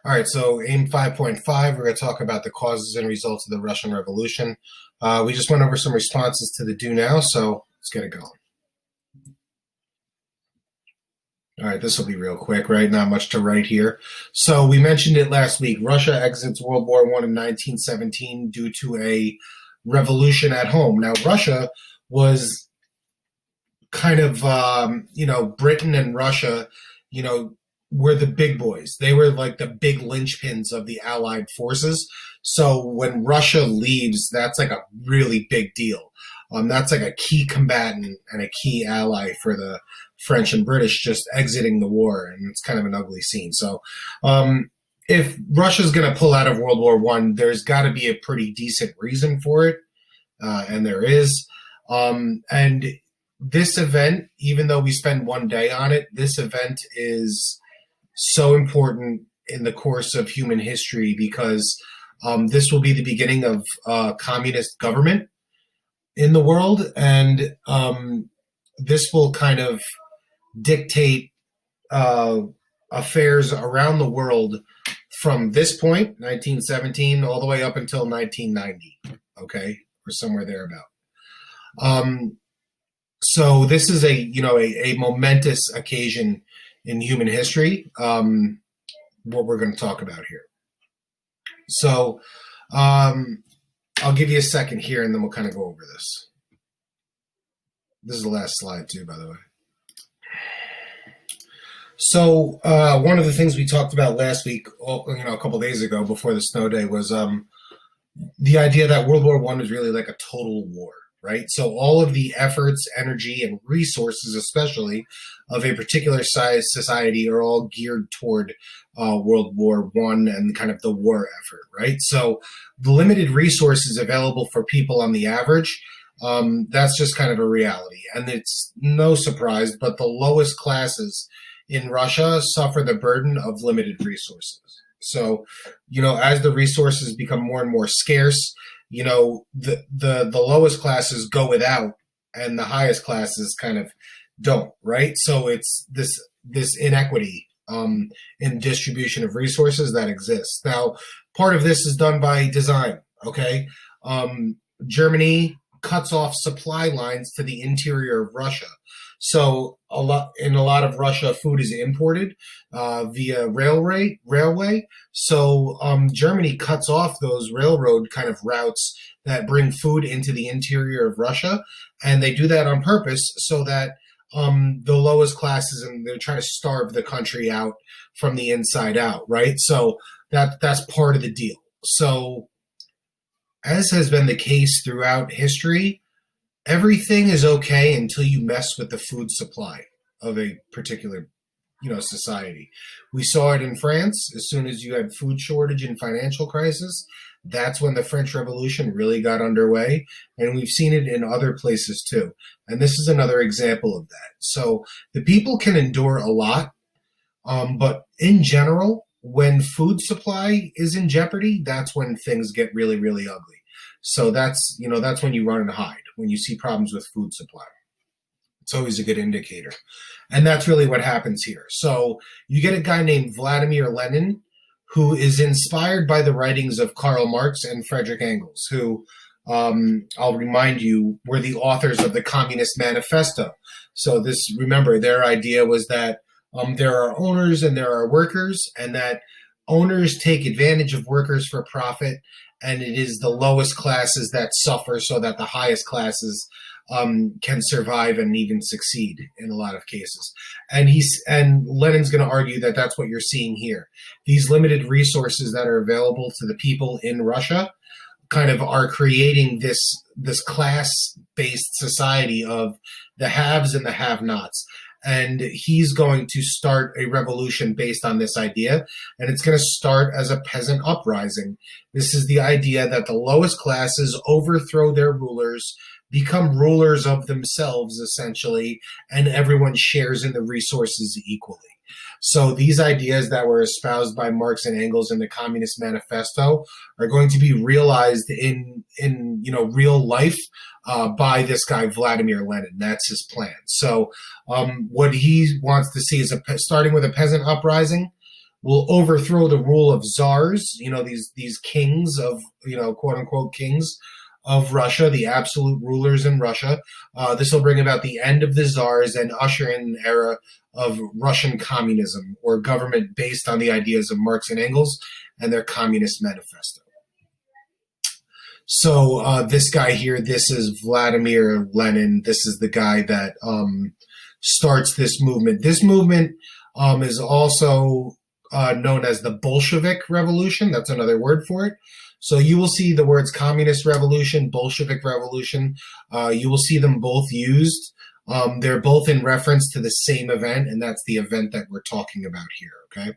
All right, so AIM 5.5, we're going to talk about the causes and results of the Russian Revolution. We just went over some responses to the do now, so let's get it going. All right, this will be real quick, right? Not much to write here. So we mentioned it last week. Russia exits World War I in 1917 due to a revolution at home. Now, Russia was kind of, Britain and Russia, were the big boys. They were like the big linchpins of the Allied forces. So when Russia leaves, that's like a really big deal. That's like a key combatant and a key ally for the French and British just exiting the war, and it's kind of an ugly scene. So if Russia's going to pull out of World War I, there's got to be a pretty decent reason for it, and there is. And this event, even though we spend one day on it, this event is so important in the course of human history because this will be the beginning of communist government in the world, and this will kind of dictate affairs around the world from this point, 1917, all the way up until 1990, okay, or somewhere thereabout. So this is a momentous occasion in human history, what we're going to talk about here. So I'll give you a second here, and then we'll kind of go over this. This is the last slide, too, by the way. So one of the things we talked about last week, a couple days ago before the snow day, was the idea that World War I is really like a total war, right? So all of the efforts, energy, and resources, especially of a particular size society, are all geared toward World War I and kind of the war effort, right? So the limited resources available for people on the average, that's just kind of a reality. And it's no surprise, but the lowest classes in Russia suffer the burden of limited resources. So, as the resources become more and more scarce, the lowest classes go without, and the highest classes kind of don't, right? So it's this inequity in distribution of resources that exists. Now, part of this is done by design, okay? Germany cuts off supply lines to the interior of Russia. So in a lot of Russia, food is imported via railway. So Germany cuts off those railroad kind of routes that bring food into the interior of Russia, and they do that on purpose so that the lowest classes, and they're trying to starve the country out from the inside out, right? So that's part of the deal. So as has been the case throughout history, everything is okay until you mess with the food supply of a particular, society. We saw it in France. As soon as you had food shortage and financial crisis, that's when the French Revolution really got underway. And we've seen it in other places too. And this is another example of that. So the people can endure a lot, but in general, when food supply is in jeopardy, that's when things get really, really ugly. So that's when you run and hide, when you see problems with food supply. It's always a good indicator. And that's really what happens here. So you get a guy named Vladimir Lenin, who is inspired by the writings of Karl Marx and Friedrich Engels, who, I'll remind you, were the authors of the Communist Manifesto. So remember, their idea was that there are owners and there are workers, and that owners take advantage of workers for profit, and it is the lowest classes that suffer so that the highest classes can survive and even succeed in a lot of cases. And Lenin's going to argue that that's what you're seeing here. These limited resources that are available to the people in Russia kind of are creating this class-based society of the haves and the have-nots. And he's going to start a revolution based on this idea, and it's going to start as a peasant uprising. This is the idea that the lowest classes overthrow their rulers, become rulers of themselves, essentially, and everyone shares in the resources equally. So these ideas that were espoused by Marx and Engels in the Communist Manifesto are going to be realized in real life by this guy Vladimir Lenin. That's his plan. So what he wants to see is starting with a peasant uprising, will overthrow the rule of czars, these kings of, quote unquote kings of Russia, the absolute rulers in Russia. This will bring about the end of the czars and usher in an era of Russian communism, or government based on the ideas of Marx and Engels and their Communist Manifesto. So this guy here, this is Vladimir Lenin. This is the guy that starts this movement. This movement is also known as the Bolshevik Revolution. That's another word for it. So you will see the words Communist Revolution, Bolshevik Revolution. You will see them both used. They're both in reference to the same event, and that's the event that we're talking about here, okay?